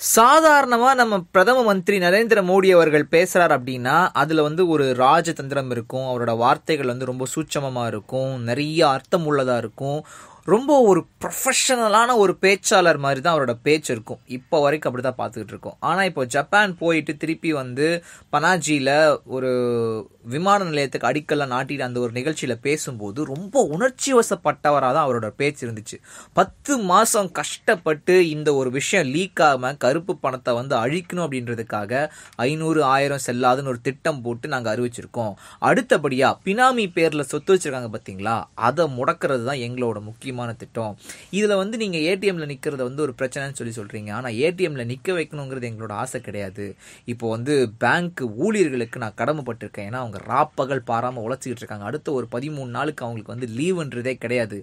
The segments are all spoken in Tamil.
சாதாரணமா நம்ம பிரதம மந்திரி நரேந்திர மோடி அவர்கள் பேசுறார் அப்படின்னா அதுல ஒரு ராஜதந்திரம் இருக்கும். அவரோட வார்த்தைகள் ரொம்ப சூட்சமமா இருக்கும், நிறைய அர்த்தம் உள்ளதா இருக்கும். ரொம்ப ஒரு ப்ரொஃபஷனலான ஒரு பேச்சாளர் மாதிரி தான் அவரோட பேச்சு இருக்கும். இப்போ வரைக்கும் அப்படிதான் பார்த்துக்கிட்டு இருக்கோம். ஆனால் இப்போ ஜப்பான் போயிட்டு திருப்பி பனாஜியில் ஒரு விமான நிலையத்துக்கு அடிக்கல்ல நாட்டிட்டு அந்த ஒரு நிகழ்ச்சியில் பேசும்போது ரொம்ப உணர்ச்சி வசப்பட்டவராக தான் அவரோட பேச்சு இருந்துச்சு. 10 மாதம் கஷ்டப்பட்டு இந்த ஒரு விஷயம் லீக் ஆகாமல் கருப்பு பணத்தை அழிக்கணும் அப்படின்றதுக்காக 500 1000 செல்லாதுன்னு ஒரு திட்டம் போட்டு நாங்கள் அறிவிச்சிருக்கோம். அடுத்தபடியாக பினாமி பேரில் சொத்து வச்சிருக்காங்க பார்த்தீங்களா, அதை முடக்கிறது தான் எங்களோட முக்கியமான திட்டம். இதுல நீங்க ஏடிஎம்ல நிக்கிறது ஒரு பிரச்சனைன்னு சொல்றீங்க. ஆனா ஏடிஎம்ல நிக்க வைக்கணுங்கிறது எங்களோட ஆசை கிடையாது. இப்போ பேங்க் ஊழியர்களுக்கு நான் கடமைப்பட்டிருக்கேன். ஏன்னா அவங்க ராப்பகல் பாராம உழைச்சிக்கிட்டு இருக்காங்க. அடுத்த ஒரு 13 நாளுக்கு அவங்களுக்கு லீவுன்றதே கிடையாது.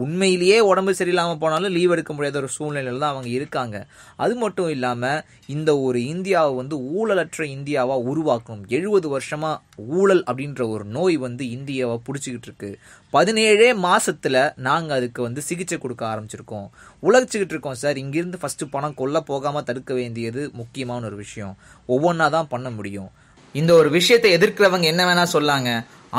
உண்மையிலேயே உடம்பு சரியில்லாமல் போனாலும் லீவ் எடுக்க முடியாத ஒரு சூழ்நிலையில் தான் அவங்க இருக்காங்க. அது மட்டும் இல்லாமல் இந்த ஒரு இந்தியாவை ஊழலற்ற இந்தியாவாக உருவாக்கணும். 70 வருஷமா ஊழல் அப்படின்ற ஒரு நோய் இந்தியாவை பிடிச்சிக்கிட்டு இருக்கு. 17 மாசத்துல நாங்கள் அதுக்கு சிகிச்சை கொடுக்க ஆரம்பிச்சிருக்கோம், உழைச்சிக்கிட்டு இருக்கோம் சார். இங்கிருந்து ஃபர்ஸ்ட் பணம் கொல்ல போகாமல் தடுக்க வேண்டியது முக்கியமான ஒரு விஷயம். ஒவ்வொன்றா தான் பண்ண முடியும். இந்த ஒரு விஷயத்தை எதிர்க்கிறவங்க என்ன வேணா சொல்லாங்க,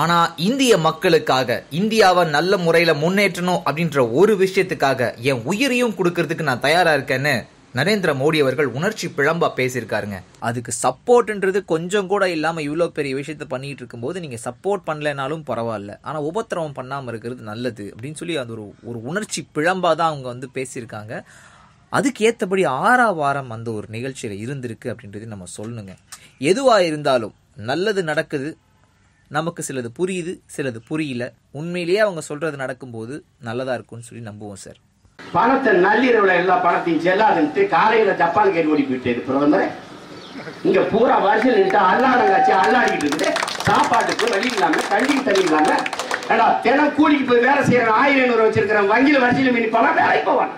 ஆனா இந்திய மக்களுக்காக இந்தியாவை நல்ல முறையில முன்னேற்றணும் அப்படின்ற ஒரு விஷயத்துக்காக என் உயிரையும் கொடுக்கறதுக்கு நான் தயாரா இருக்கேன்னு நரேந்திர மோடி அவர்கள் உணர்ச்சி பிழம்பா பேசியிருக்காருங்க. அதுக்கு சப்போர்ட்ன்றது கொஞ்சம் கூட இல்லாம இவ்வளவு பெரிய விஷயத்த பண்ணிட்டு இருக்கும்போது நீங்க சப்போர்ட் பண்ணலனாலும் பரவாயில்ல, ஆனா உபத்திரவம் பண்ணாம இருக்கிறது நல்லது அப்படின்னு சொல்லி அது ஒரு உணர்ச்சி பிழம்பா தான் அவங்க பேசியிருக்காங்க. அதுக்கு ஏற்றபடி 6ஆம் வாரம் அந்த ஒரு நிகழ்ச்சியில இருந்திருக்கு அப்படின்றது நம்ம சொல்லணுங்க. எதுவா இருந்தாலும் நல்லது நடக்குது, நமக்கு சிலது புரியுது, சிலது புரியல. உண்மையிலேயே அவங்க சொல்றது நடக்கும்போது நல்லதா இருக்கும்னு சொல்லி நம்புவோம் சார். பணத்தை நள்ளிரவுல எல்லா பணத்தையும் செல்லாதுன்ட்டு காலையில ஜப்பான் கேட்டு ஓடி போயிட்டு பிரதமர் இங்க பூரா வருஷம் நின்று அல்லாடங்காச்சு அல்லாடிக்கிட்டு இருக்குது. சாப்பாட்டுக்கு வழி இல்லாம தண்ணிக்கு தண்ணி இல்லாம தினம் கூலிக்கு போய் வேலை செய்யறேன், 1000 500 வச்சிருக்கிறேன், வங்கியில வரிசையில மீன் போலாம், வேலைக்கு போவான்.